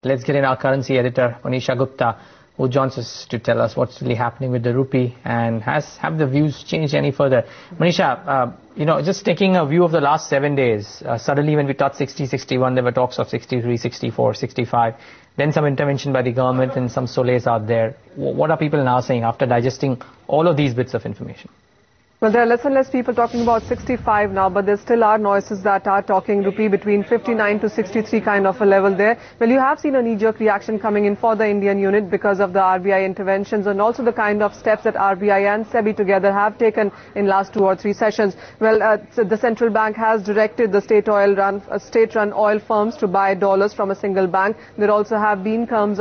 Let's get in our currency editor, Manisha Gupta, who joins us to tell us what's really happening with the rupee and have the views changed any further. Manisha, just taking a view of the last 7 days, suddenly when we touched 60, 61, there were talks of 63, 64, 65. Then some intervention by the government and some solace out there. What are people now saying after digesting all of these bits of information? Well, there are less and less people talking about 65 now, but there still are noises that are talking rupee between 59 to 63 kind of a level there. Well, you have seen a knee-jerk reaction coming in for the Indian unit because of the RBI interventions and also the kind of steps that RBI and SEBI together have taken in last 2 or 3 sessions. Well, so the central bank has directed the state-run oil firms to buy dollars from a single bank. There also have been curbs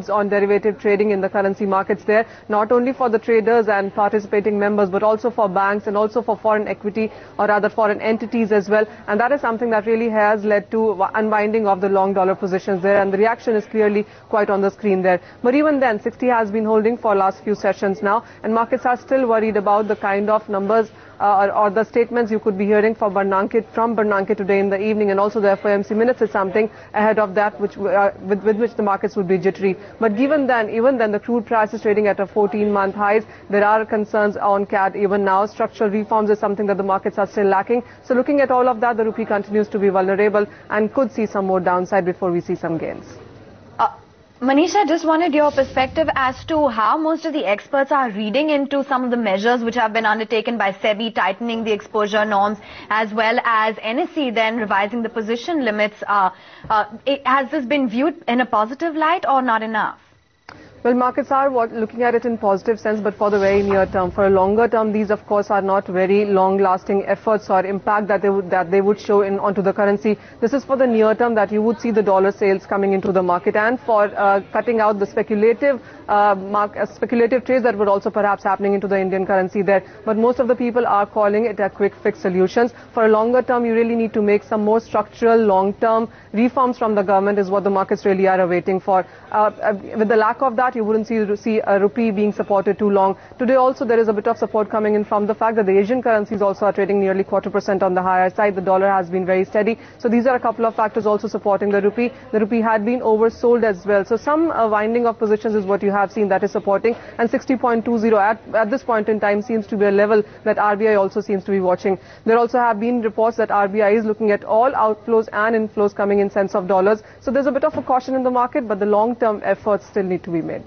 on derivative trading in the currency markets there, not only for the traders and participating members, but also for banks and also for foreign equity or rather foreign entities as well, and that is something that really has led to unwinding of the long dollar positions there, and the reaction is clearly quite on the screen there. But even then, 60 has been holding for last few sessions now, and markets are still worried about the kind of numbers or the statements you could be hearing from Bernanke today in the evening, and also the FOMC minutes is something ahead of that with which the markets would be jittery. But even then the crude price is trading at a 14-month highs. There are concerns on CAD even now. Structural reforms is something that the markets are still lacking. So looking at all of that, the rupee continues to be vulnerable and could see some more downside before we see some gains. Manisha, just wanted your perspective as to how most of the experts are reading into some of the measures which have been undertaken by SEBI, tightening the exposure norms, as well as NSE then revising the position limits. Has this been viewed in a positive light or not enough? Well, markets are looking at it in positive sense, but for the very near term. For a longer term, these of course are not very long-lasting efforts or impact that they would show onto the currency. This is for the near term that you would see the dollar sales coming into the market and for cutting out the speculative trades that were also perhaps happening into the Indian currency there. But most of the people are calling it a quick fix solutions. For a longer term, you really need to make some more structural long-term reforms from the government is what the markets really are awaiting for. With the lack of that, you wouldn't see a rupee being supported too long. Today also there is a bit of support coming in from the fact that the Asian currencies also are trading nearly 0.25% on the higher side. The dollar has been very steady. So these are a couple of factors also supporting the rupee. The rupee had been oversold as well. So some winding of positions is what you have seen that is supporting. And 60.20 at this point in time seems to be a level that RBI also seems to be watching. There also have been reports that RBI is looking at all outflows and inflows coming in cents of dollars. So there's a bit of a caution in the market, but the long-term efforts still need to be made.